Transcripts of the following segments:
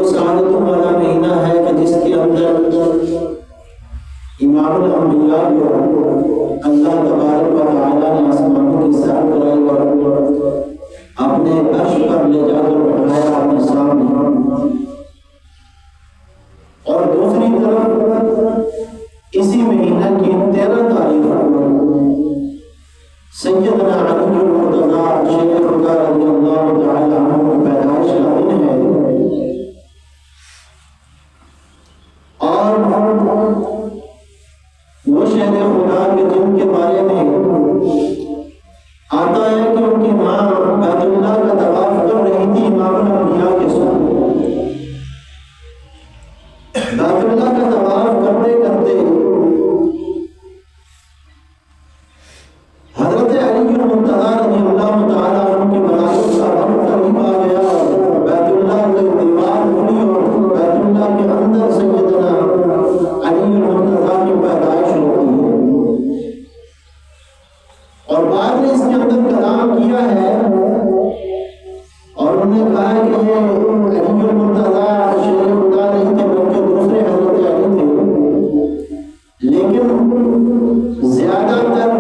سعادتوں والا مہینہ ہے کہ جس کے اندر امام الانبیاء کو اللہ تبارک و تعالیٰ نے آسمانوں کی سیر کرائی اور اپنے عرش پر لے جا کر بٹھایا اپنے سامنے، اور دوسری طرف اسی مہینہ کی 13 تاریخ کو سیدنا علی المرتضیٰ شیخ خدا رضی اللہ تعالی عنہ کی پیدائش کا دن ہے، اور وہ شہر خدا کے دن کے بارے میں آتا ہے کہ ان کی ماں بیت اللہ کا طواف کر رہی تھی امام الانبیاء کے ساتھ۔ بیت اللہ کا طواف کرتے کرتے حضرت علی المرتضیٰ رضی اللہ تعالیٰ عنہ کی ولادت کا وقت قریب آ گیا، بیت اللہ کی دیوار کھلی اور بیت اللہ کے اندر سیدنا علی المرتضیٰ کی پیدائش ہوتی ہے، اور بعد نے اس کے اندر کلام کیا ہے اور انہوں نے کہا کہ یہ علی المرتضیٰ شیخ خدا نہیں تھے بلکہ دوسرے حضرت علی تھے، لیکن زیادہ تر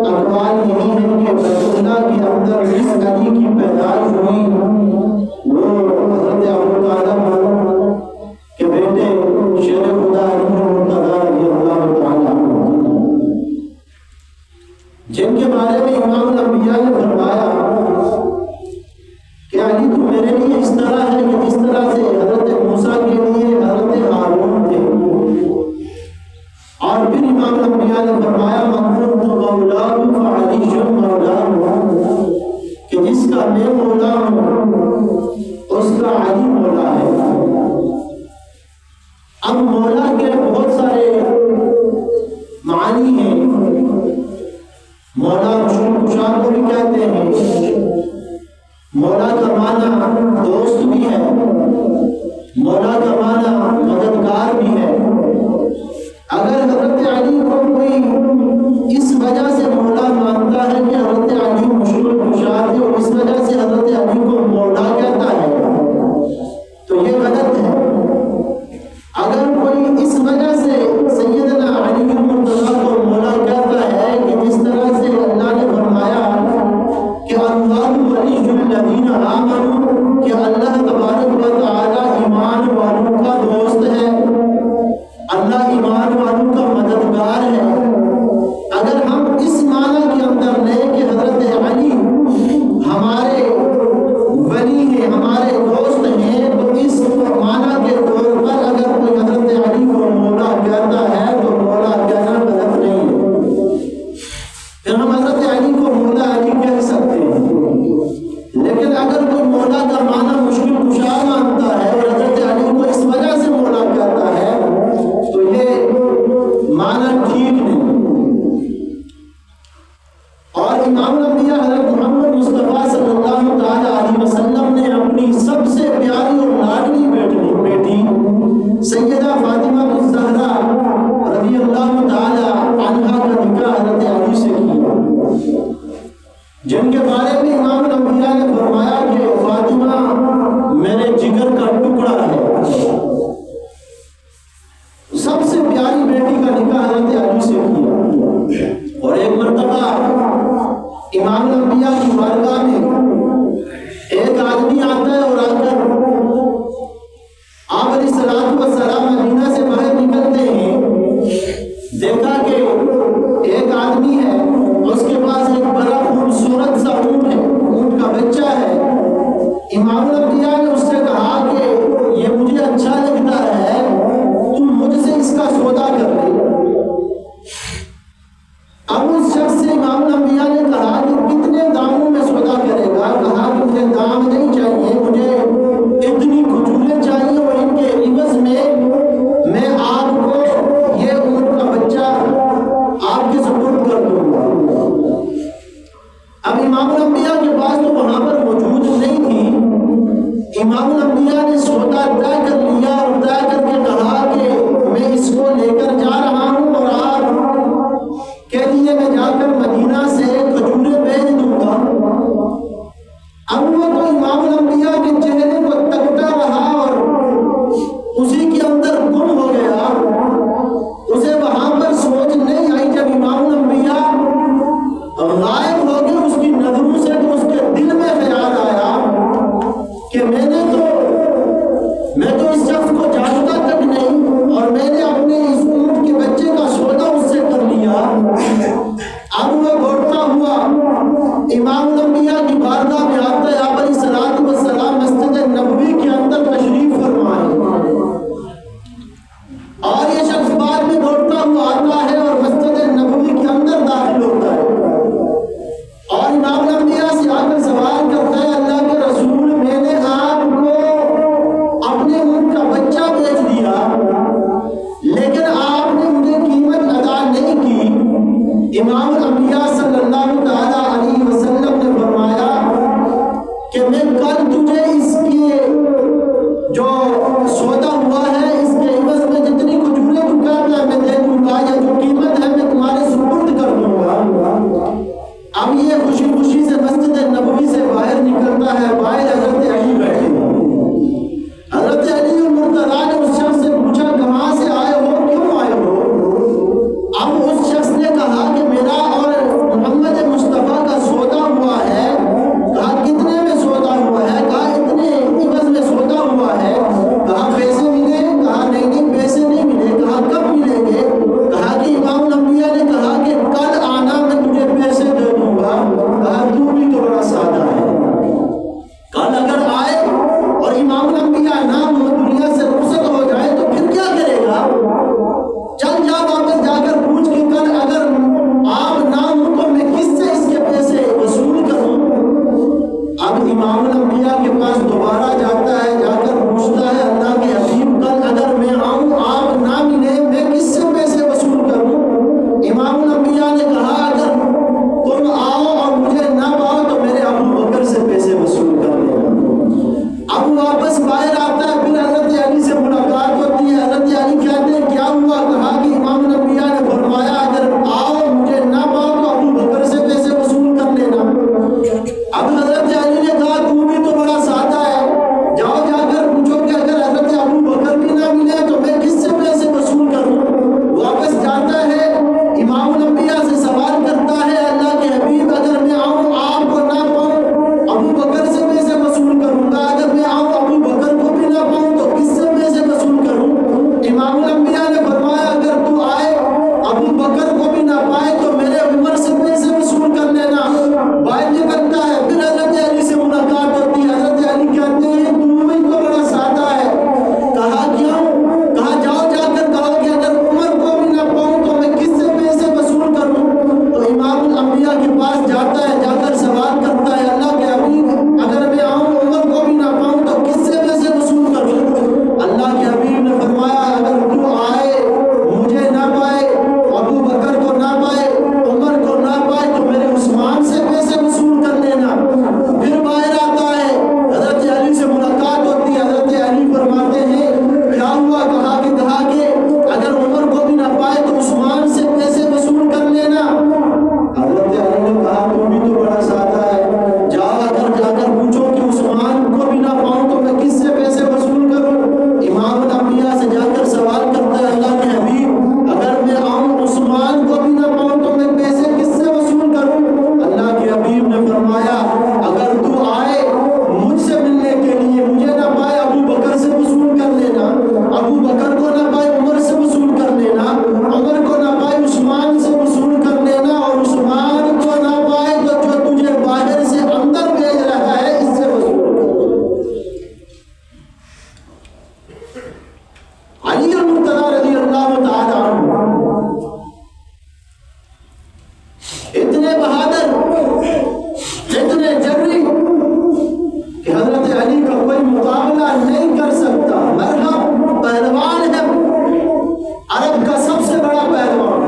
اقوال یہی ہیں کہ بیت اللہ کے اندر جس علی کی پیدائش ہوئی وہ حضرت ابو طالب کے بیٹے شیر خدا علی المرتضیٰ رضی اللہ تعالیٰ عنہ، جن کے بارے میں امام الانبیاء نے فرمایا کہ علی تو میرے لیے اس طرح ہے کہ جس طرح سے حضرت موسیٰ کے لیے حضرت ہارون تھے، اور پھر امام الانبیاء نے فرمایا منظورت مولاہ فعلی مولاہ، کہ جس کا میں مولا ہوں اس کا علی مولا ہے۔ اب مولا کے بہت سارے معنی ہیں، مولا مشکل کشا کو بھی کہتے ہیں، مولا کا معنی دوست بھی ہے، مولا کا معنی مددگار بھی ہے۔ اگر حضرت علی کو کوئی اس وجہ سے مولا مانتا ہے کہ حضرت علی مشکل کشا تھے اور اس وجہ سے حضرت علی کو مولا کہتا ہے تو یہ غلط ہے۔ اگر کوئی اس وجہ سے سیدنا علی المرتضیٰ کو مولا کہتا ہے کہ جس طرح سے اللہ نے فرمایا کہ اللہ ولی الذین آمنوا، کہ اللہ تبارک و تعالی ایمان والوں کا دوست ہے، اللہ ایمان والوں کا مددگار ہے، اگر ہم اس معنی کے اندر لیں کہ حضرت علی ہمارے ولی ہیں، ہمارے دوست ہیں، تو اس معنی کے طور پر اگر کوئی حضرت علی کو مولا کہتا ہے تو مولا کہنا غلط نہیں ہے، پھر ہم حضرت علی کو مولا علی کہہ سکتے ہیں۔ لیکن اگر کوئی مولا کا معنی مشکل کشا مانتا ہے اور حضرت علی کو اس وجہ سے مولا کہتا ہے تو یہ معنی ٹھیک نہیں۔ اور امام الانبیاء حضرت محمد مصطفیٰ صلی اللہ تعالی علیہ وسلم نے اپنی سب سے پیاری اور لاڈلی بیٹی سیدہ فاطمہ الزہرا رضی اللہ تعالی عنہا کا نکاح حضرت علی سے کیا، جن کے بارے میں امام الانبیاء نے فرمایا کہ فاطمہ میرے جگر کا ٹکڑا ہے۔ سب سے پیاری بیٹی کا نکاح حضرت علی سے کیا، اور ایک مرتبہ امام الانبیاء کی بارگاہ میں ایک آدمی آتا ہے اور آ کر آپ علیہ الصلوۃ والسلام مدینہ سے باہر نکلتے ہیں، دیکھا کہ ایک آدمی ہے، اس کے پاس ایک بڑا خوبصورت سا اونٹ ہے، اونٹ کا بچہ ہے۔ امام الانبیاء نے اس سے کہا کہ یہ مجھے اچھا لگتا ہے، تم مجھ سے اس کا سودا کر لے۔ اب اس شخص سے امام الانبیاء نے کہا کہ کتنے داموں میں سودا کرے گا؟ کہا کہ مجھے دام نہیں چاہیے، مجھے اتنی کھجوریں چاہیے اور ان کے عوض میں آپ کو یہ اونٹ کا بچہ آپ کے سپرد کر دوں گا۔ اب امام الانبیاء کے پاس تو وہاں پر موجود نہیں تھی، امام الانبیاء نے سودا طے کر لیا اور طے کر کے کہا کہ میں اس کو لے کر جا رہا ہوں اور آپ کہہ دیے میں جا کر مدینہ سے کھجوریں بھیج دوں گا۔ اب وہ تو امام الانبیاء کے چہرے کو تکتا رہا اور واپس باہر آتا ہے، پھر حضرت علی سے ملاقات ہوتی ہے. حضرت علی کہتے ہیں کیا ہوا؟ کہا کہ امام الانبیاء نے فرمایا اگر آؤ مجھے نہ پاؤ تو ابو بکر سے پیسے وصول کر لینا. اب حضرت علی نے کہا تو بھی تو بڑا سادہ ہے، جاؤ جا کر پوچھو کہ اگر حضرت ابو بکر بھی نہ ملے تو میں کس سے پیسے وصول کروں. واپس جاتا ہے، امام الانبیاء سے سوال کرتا ہے اللہ کے حبیب اگر میں آؤں آپ کو نہ پاؤں ابو بکر سے پیسے وصول کروں گا، اگر میں آؤں ابو بکر کو بھی نہ پاؤں تو کس سے پیسے وصول کروں. امام الانبیاء نے فرمایا اگر تو آئے ابو بکر کو بھی نہ پائے تو میرے عمر سے پیسے وصول کر لینا. باہر نکلتا ہے، پھر حضرت علی سے ملاقات ہوتی ہے. حضرت علی کہتے ہیں تو بھی تو بڑا سادہ ہے. کہا کیوں؟ کہا جاؤ جا کر کہو کہ اگر عمر کو بھی نہ پاؤں تو میں کس سے پیسے وصول کروں. تو امام الانبیاء کے پاس جاتا ہے، جا کر سوال کرتا ہے اللہ کے حبیب اگر میں آؤں عمر کو بھی نہ پاؤں تو کس سے پیسے وصول کروں. اللہ کے حبیب نے فرمایا اگر تو آئے مجھے نہ پائے ابو بکر کو نہ پائے عمر کو نہ پائے تو میرے عثمان سے پیسے وصول کر لینا. پھر باہر آتا ہے، حضرت علی سے ملاقات ہوتی ہے. حضرت علی فرماتے ہیں کیا ہوا؟ کہا کہ اگر عمر کو بھی نہ پائے تو عثمان سے پیسے وصول کر لینا. حضرت علی نے کہا تو بھی تو بڑا سادہ ہے، جاؤ اگر جا کر پوچھو کہ عثمان کو بھی نہ پاؤں تو میں کس سے پیسے وصول کروں. امام الانبیاء سے جا کر سوال کرتا ہے اللہ کے حبیب اگر میں آؤں عثمان کو بھی نہ پاؤں تو میں پیسے کس سے وصول کروں. اللہ کے حبیب نے فرمایا اگر تو آئے مجھ سے ملنے کے لیے مجھے نہ پائے ابو بکر سے وصول کر لینا، ابو بکر کو نہ پائے عمر سے وصول کر لینا، عمر کو نہ پائے عثمان سے وصول کر لینا، اور عثمان کو نہ پائے تو جو تجھے باہر سے اندر بھیج رہا ہے اس سے وصول کر. علی المرتضی رضی اللہ تعالی عنہ اتنے بہادر اتنے جری کہ حضرت علی کا کوئی مقابلہ نہیں کر سکتا. مرحب پہلوان ہے، عرب کا سب سے بڑا پہلوان.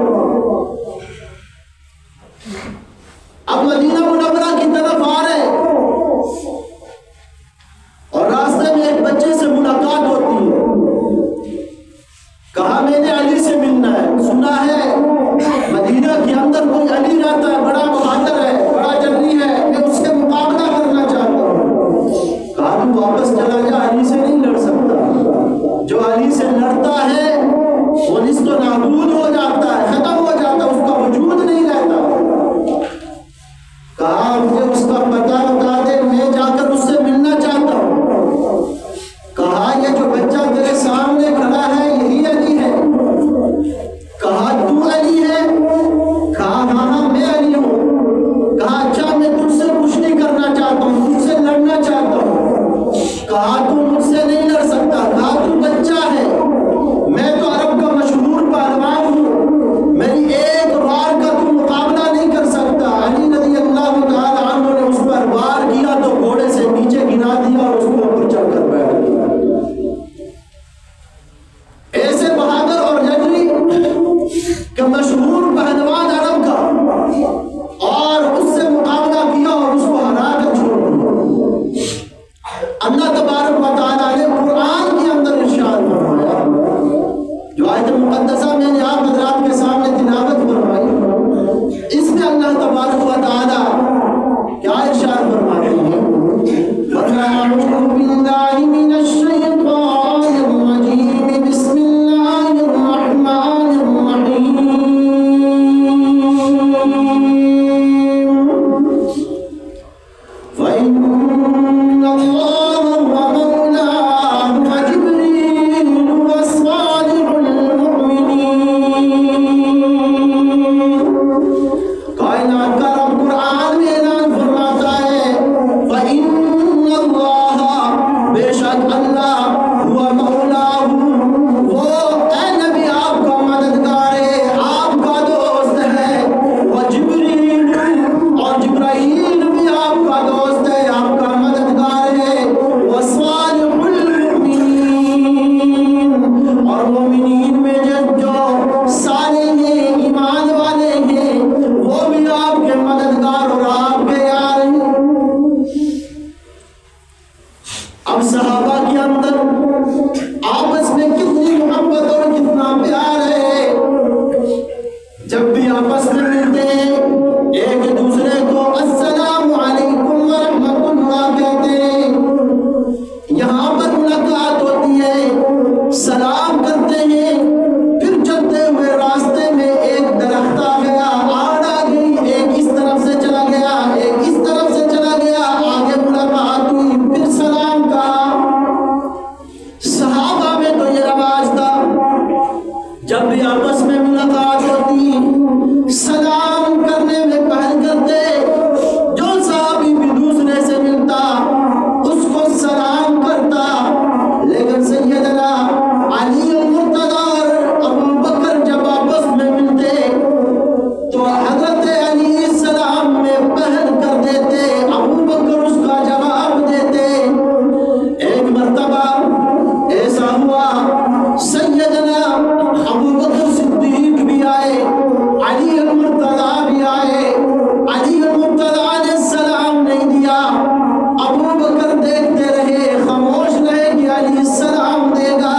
اب مدینہ منورہ کی طرف آ رہے اور راستے میں ایک بچے سے ملاقات ہوتی ہے. کہا میں نے علی سے ملنا ہے، سنا ہے مدینہ کے اندر کوئی علی رہتا ہے، بڑا بہادر ہے، بڑا جری ہے، میں اس سے مقابلہ کرنا چاہتا ہوں. کہا تو واپس چلا جا، علی سے نہیں لڑ سکتا. جو علی سے لڑتا ہے وہ نیست و نابود ہو جاتا ہے، ختم ہو جاتا ہے، اس کا وجود نہیں رہتا. کہا مجھے اس کا پتہ بتا دے، میں جا کر اس سے ملنا چاہتا ہوں. کہا یہ جو بچہ تیرے سامنے کھڑا ہے یہی علی ہے. کہا تو علی ہے؟ کہا ہاں میں علی ہوں. کہا اچھا میں تجھ سے کچھ نہیں کرنا چاہتا ہوں، تجھ سے لڑنا چاہتا ہوں. کہا تو مجھ سے نہیں لڑ سکتا. کہا تو بچہ ہے، میں تو عرب کا مشہور پہلوان ہوں، میری ایک وار کا تو مقابلہ نہیں کر سکتا. علی رضی اللہ تعالی عنہ نے اس پر وار کیا تو گھوڑے سے نیچے گرا دیا اور اس کو اوپر چڑھ کر بیٹھ گیا. ایسے بہادر اور جگری کہ مشہور پہلوان عرب کا، اور اس سے مقابلہ کیا اور اس کو ہرا کر چھوڑ دیا. اللہ تبارک و تعالیٰ نے قرآن کے اندر ارشاد فرمایا، جو آیت مقدسہ میں نے آپ حضرات کے سامنے تلاوت فرمائی، اس میں اللہ تبارک و تعالیٰ کیا ارشاد فرماتے ہیں؟ وَأَعُوذُ بِاللَّهِ مِنَ الشَّيْطَانِ الرَّجِيمِ بِسْمِ اللَّهِ الرَّحْمَنِ الرَّحِيمِ. فَإِنَّ اللَّهَ وَمَوْلَاهُ وَجِبْرِيلُ وَصَالِحُ الْمُؤْمِنِينَ. کائنات کا رب قرآن میں اعلان فرماتا ہے فَإِنَّ اللَّهَ، بے شک اللہ، ہوا مولاہ، وہ اے نبی آپ کا مددگار ہے، آپ کا دوست ہے. وَجِبْرِيلُ، اور جبرائیل بھی آپ کا دوست ہے، آپ کا مددگار ہے. وَصَالِحُ الْمُؤْمِنِينَ، اور مومنین میں جو صالح ہیں، ایمان والے ہیں، وہ بھی آپ کے مددگار اور آپ کے یار ہیں. اب صحابہ صحابہ کے اندر آپس میں کتنی محبت اور کتنا پیار ہے. جب بھی آپس میں ملتے ہیں ایک دوسرے کو السلام علیکم ورحمۃ اللہ کہتے ہیں. یہاں پر ملاقات ہوتی ہے, سلام کرتے ہیں, پھر چلتے ہوئے راستے میں ایک درخت آ گیا, آڑ آ گئی, ایک اس طرف سے چلا گیا, ایک اس طرف سے چلا گیا, آگے ملاقات ہوئی, پھر سلام کہا. صحابہ میں تو یہ رواج تھا, جب بھی آپس میں ملاقات ہوتی سلام کرنے میں پہل کرتے. جو صحابی بھی دوسرے سے ملتا اس کو سلام کرتا. لیکن سیدنا علی مرتضیٰ اور ابو بکر جب آپس میں ملتے تو حضرت علی سلام میں پہل کر دیتے, ابو بکر اس کا جواب دیتے. ایک مرتبہ ایسا ہوا سیدنا ابو بکر صدیق بھی آئے, علی المرتضیٰ بھی آئے. علی المرتضیٰ نے سلام نہیں دیا, ابو بکر دیکھتے رہے, خاموش رہے کہ علی سلام دے گا.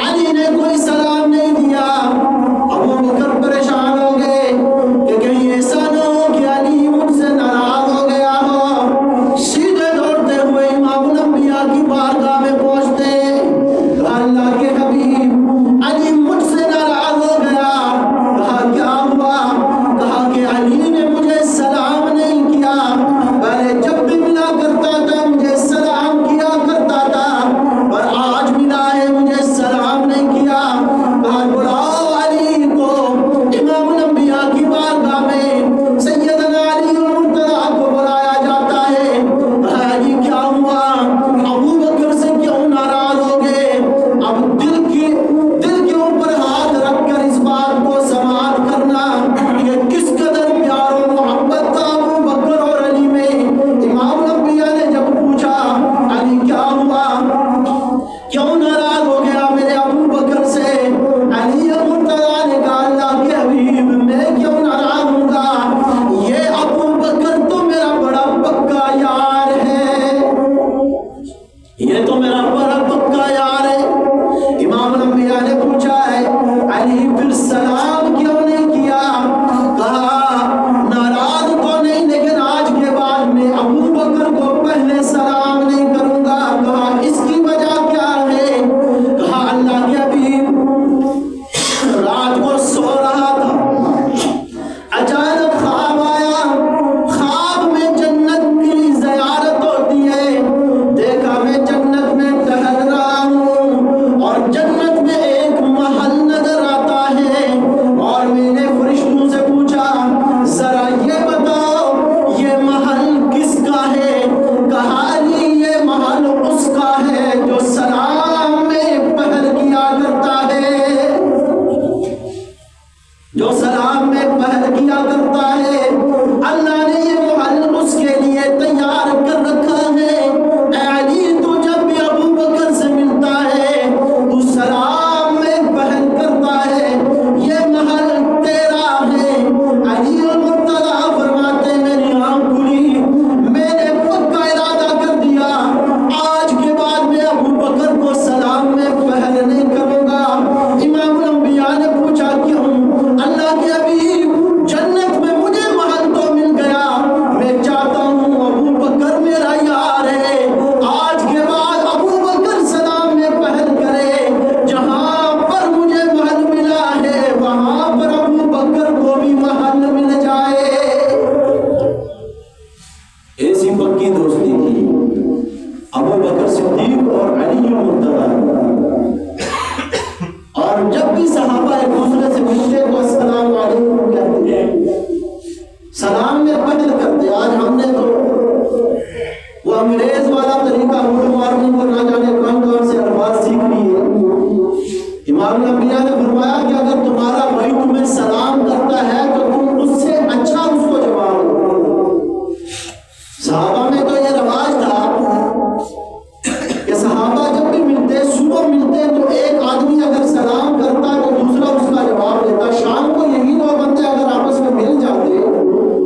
علی نے کوئی سلام نہیں دیا. ابو بکر پریشان ہو گئے کہ کہیں ایسا نہ ہو کہ علی مجھ سے ناراض ہو گیا ہو. سیدھے دوڑتے ہوئے امام الانبیاء کی بارگاہ میں پہنچتے. اللہ کے حبیب علی مجھ سے ناراض ہو گیا. کہا کیا ہوا؟ کہا کہ علی نے مجھے سلام نہیں کیا. پہلے جب بھی ملا کرتا تھا مجھے سلام کیا کرتا تھا, پر آج ملا ہے مجھے سلام نہیں کیا. کہا بلاؤ علی کو. امام الانبیاء کی بارگاہ میں سیدنا علی المرتضیٰ کو بلایا جاتا ہے. کہا علی کیا ہوا؟ ابو بکر سے کیوں ناراض ہو گئے؟ اب دل کے اوپر ہاتھ رکھ کر اس بات کو سماعت کرنا کہ کس قدر پیار و محبت تھا ابو بکر اور علی میں. امام الانبیاء نے جب پوچھا علی کیا ہوا, کیوں ناراض ہو گیا میرے ابو بکر سے؟ علی مرتضیٰ نے کہا اللہ کے حبیب میں کیوں ناراض ہوں گا, یہ ابو بکر تو میرا بڑا پکا یار ہے, یہ تو میرا بڑا پکا یار ہے. امام الانبیاء نے پوچھا ہے علی پھر سلام کیوں نہیں کیا؟ کہا ناراض تو نہیں, لیکن آج کے بعد میں ابو بکر کو پہلے سلام نہیں کروں گا. کہا اس کی وجہ کیا ہے؟ کہا اللہ کے حبیب رات کو سو رہا تھا, اچانک خواب آیا. خواب میں جنت کی زیارت ہوتی ہے. دیکھا میں جنت میں ٹہل رہا ہوں اور جنت میں ایک محل نظر آتا ہے. اور میں نے فرشتوں سے پوچھا ذرا یہ بتاؤ یہ محل کس کا ہے؟ کہا علی یہ محل اس کا ہے جو سلام میں پہل کیا کرتا ہے, جو سلام میں پہل کیا کرتا ہے. اللہ نے یہ محل اس کے لیے تیار کر رکھا ہے. اے علی تو جب بھی ابو بکر سے ملتا ہے تو سلام میں پہل کرتا ہے, یہ محل تیرا ہے. علی المرتضیٰ فرماتے میری آنکھ کھلی, میں نے پکا ارادہ کر دیا آج کے بعد میں ابو بکر کو سلام میں پہل نہیں کروں گا. امام الانبیاء نے پوچھا کیوں؟ اللہ کے حبیب جنت میں مجھے محل تو مل گیا, میں چاہتا ہوں ابو بکر میرا یار ہے, آج کے بعد ابو بکر سلام میں پہل کرے. جہاں پر مجھے محل ملا ہے وہاں پر ابو بکر کو بھی محل مل جائے. ایسی پکی دوستی تھی ابو بکر صدیق اور علی مرتضیٰ. اور جب بھی صحابہ ایک دوسرے سے ملتے تو السلام علیکم کہتے ہیں, سلام میں پہل کرتے. آج ہم نے تو وہ انگریز والا طریقہ اردو مارنے کو نہ جانے کون کون سے الفاظ سیکھ لیے. امام الانبیاء نے فرمایا کہ اگر تمہارا بھائی تمہیں سلام کرتا ہے تو تم اس سے اچھا اس کو جواب دو. صحابہ میں تو یہ رواج تھا کہ صحابہ جب بھی ملتے صبح ملتے تو ایک آدمی اگر سلام کرتا تو دوسرا اس کا جواب دیتا. شام کو یہی دو بندے اگر آپس میں مل جاتے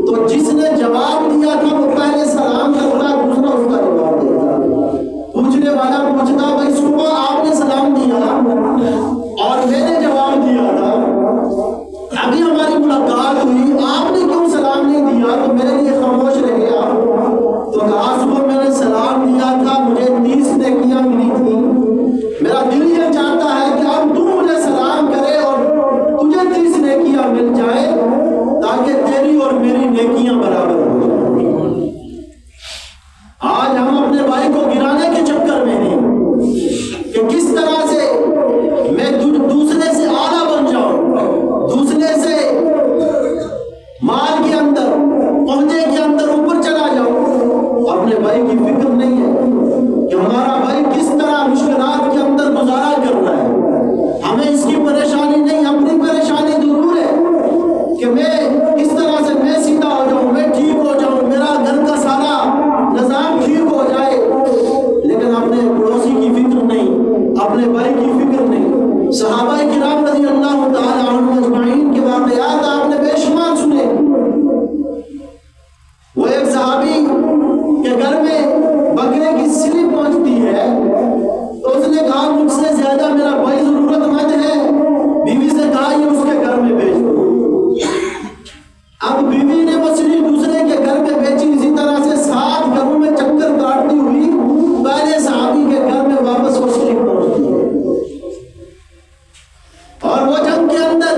تو جس نے جواب دیا تھا وہ پہلے سلام کرتا, دوسرا اس کا جواب دیتا. پوچھنے والا پوچھتا بھائی صبح آپ نے سلام دیا اور میں نے جواب دیا تھا، ابھی ہماری ملاقات ہوئی، آپ نے کیوں سلام نہیں دیا؟ تو میرے لیے خاموش رہ گیا۔ تو کہا صبح میں نے سلام دیا تھا، مجھے 30 نیکیاں ملی تھی، میرا دل یہ چاہتا ہے کہ اب تو مجھے سلام کرے اور تجھے 30 نیکیاں مل جائے تاکہ تیری اور میری نیکیاں برابر ہو جائیں۔ آج ہم اپنے بھائی کو گرانے کے چکر میں ہیں کہ کس طرح سے میں دوسرے سے اعلیٰ بن جاؤں، دوسرے سے مال کے اندر، عہدے کے اندر اوپر چلا جاؤں۔ اپنے بھائی کی فکر نہیں ہے کہ ہمارا بھائی کس طرح مشکلات کے اندر گزارا کر رہا ہے، ہمیں اس کی پریشانی نہیں، اپنی پریشانی ضرور ہے کہ میں کس طرح سے میں سیدھا ہو جاؤں، میں ٹھیک ہو جاؤں، میرا گھر کا سارا نظام ٹھیک ہو جائے، لیکن اپنے پڑوسی کی فکر نہیں، اپنے بھائی کی فکر نہیں۔ صحابہ کرام رضی اللہ تعالی عنہم اجمعین کے واقعات آپ نے بے شمار سنے۔ وہ ایک صحابی کے گھر میں بکرے کی سلی پہنچتی ہے تو اس نے کہا مجھ سے زیادہ میرا بھائی ضرورت مند ہے، بیوی سے کہا یہ اس کے گھر میں بھیج دو۔ اب بیوی نے وہ سلی دوسرے کے گھر میں بیچی، اسی طرح سے 7 گھروں میں چکر کاٹتی ہوئی پہلے صحابی کے گھر میں واپس وہ سلی پہنچتی ہے، اور وہ جنگ کے اندر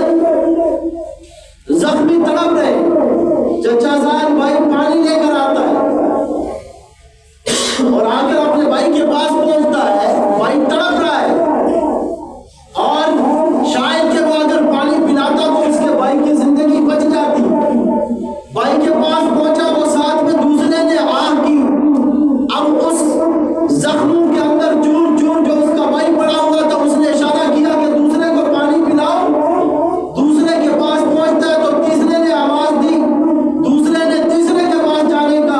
زخمی تڑپ رہے، چچا زاد بھائی پانی لے کر آتا ہے اور آ کر اپنے بھائی کے پاس پہنچتا ہے، بھائی تڑپ رہا ہے، اور شاید کہ وہ اگر پانی پلاتا تو اس کے بھائی کی زندگی بچ جاتی۔ بھائی کے پاس پہنچا، وہ ساتھ میں دوسرے نے آہ کی، اب اس زخموں کے اندر چور چور جو اس کا بھائی پڑا ہوا تھا اس نے اشارہ کیا کہ دوسرے کو پانی پلاؤ، دوسرے کے پاس پہنچتا ہے تو تیسرے نے آواز دی، دوسرے نے تیسرے کے پاس جانے کا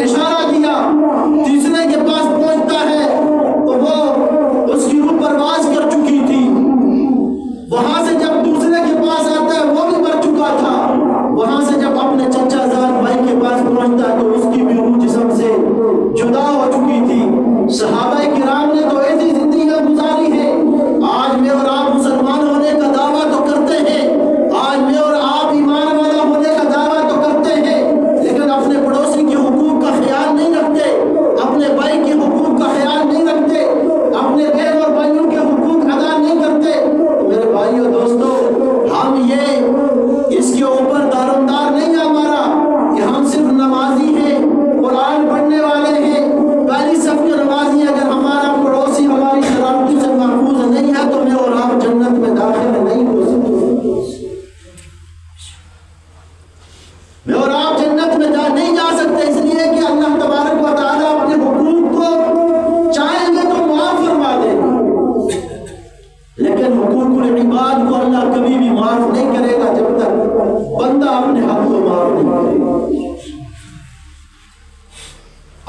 اشارہ کیا، تیسرے کے پاس پہنچتا ہے تو وہ اس کی روح پرواز کر چکی تھی، وہاں سے جب دوسرے کے پاس آتا ہے وہ بھی مر چکا تھا، وہاں سے جب اپنے چچا زاد بھائی کے پاس پہنچتا ہے تو اس کی بھی روح جسم سے جدا ہو چکی تھی۔ صحابہ کرام نے تو ایسی زندگیاں گزاری ہیں۔ آج میں اور آپ مسلمان ہونے کا دعویٰ تو کرتے ہیں، آج میں اور آپ ایمان والا ہونے کا دعویٰ تو کرتے ہیں، لیکن اپنے پڑوسی کے حقوق کا خیال نہیں رکھتے، اپنے بھائی کے حقوق کا خیال نہیں رکھتے، اپنے بہن اور بھائیوں کے حقوق ادا نہیں کرتے۔ میرے بھائیوں دوستوں، ہم یہ اس کے اوپر دارومدار نہیں ہے ہمارا کہ ہم صرف نمازی ہیں، قرآن پڑھنے والے ہیں، پہلی صف کے نمازی، اگر ہمارا پڑوسی ہماری شرارتوں سے محفوظ نہیں ہے تو میں اور آپ جنت میں داخل نہیں ہو سکتے، میں اور آپ جنت میں نہیں جا سکتے، اس لیے کہ اللہ تبارک و تعالیٰ اپنے حقوق کو چاہیں گے تو معاف فرما دیں گے، لیکن حقوق العباد کو اللہ کبھی بھی معاف نہیں کرے گا جب تک بندہ اپنے حق کو معاف نہیں کرے گا۔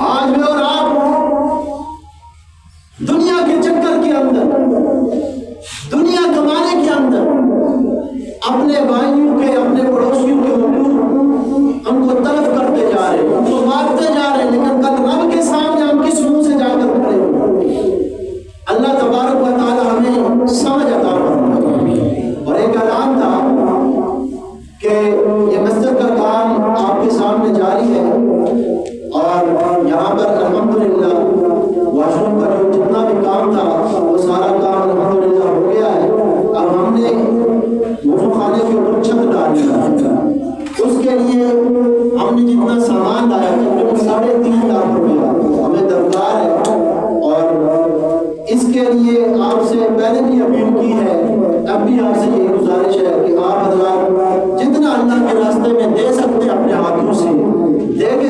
آج میں اور آپ دنیا کے چکر کے اندر، دنیا کمانے کے اندر اپنے بھائیوں کے، اپنے پڑوسیوں کے حقوق ہم کو تلف کرتے جا رہے ہیں، ہم کو مارتے جا رہے ہیں، لیکن کل رب کے سامنے ہم کس منہ سے جا کر کھڑے ہوں؟ اللہ تبارک و تعالی ہمیں سمجھ عطا فرمائے۔ اور ایک اعلان تھا کہ یہ مسجد کا کام آپ کے سامنے جاری ہے، اور یہاں پر الحمدللہ واش روم کا جو جتنا بھی کام تھا وہ سارا کام الحمدللہ ہو گیا ہے۔ اب ہم نے وضو خانے کے اوپر چھت ڈالی ہے، اس کے لیے ہم نے جتنا سامان لایا تقریباً 3.5 لاکھ روپیہ ہمیں درکار ہے، اور اس کے لیے آپ سے پہلے بھی اپیل کی ہے، اب بھی آپ سے یہ گزارش ہے کہ آپ حضرات جتنا اللہ کے راستے میں دے سکتے اپنے ہاتھوں سے دے کے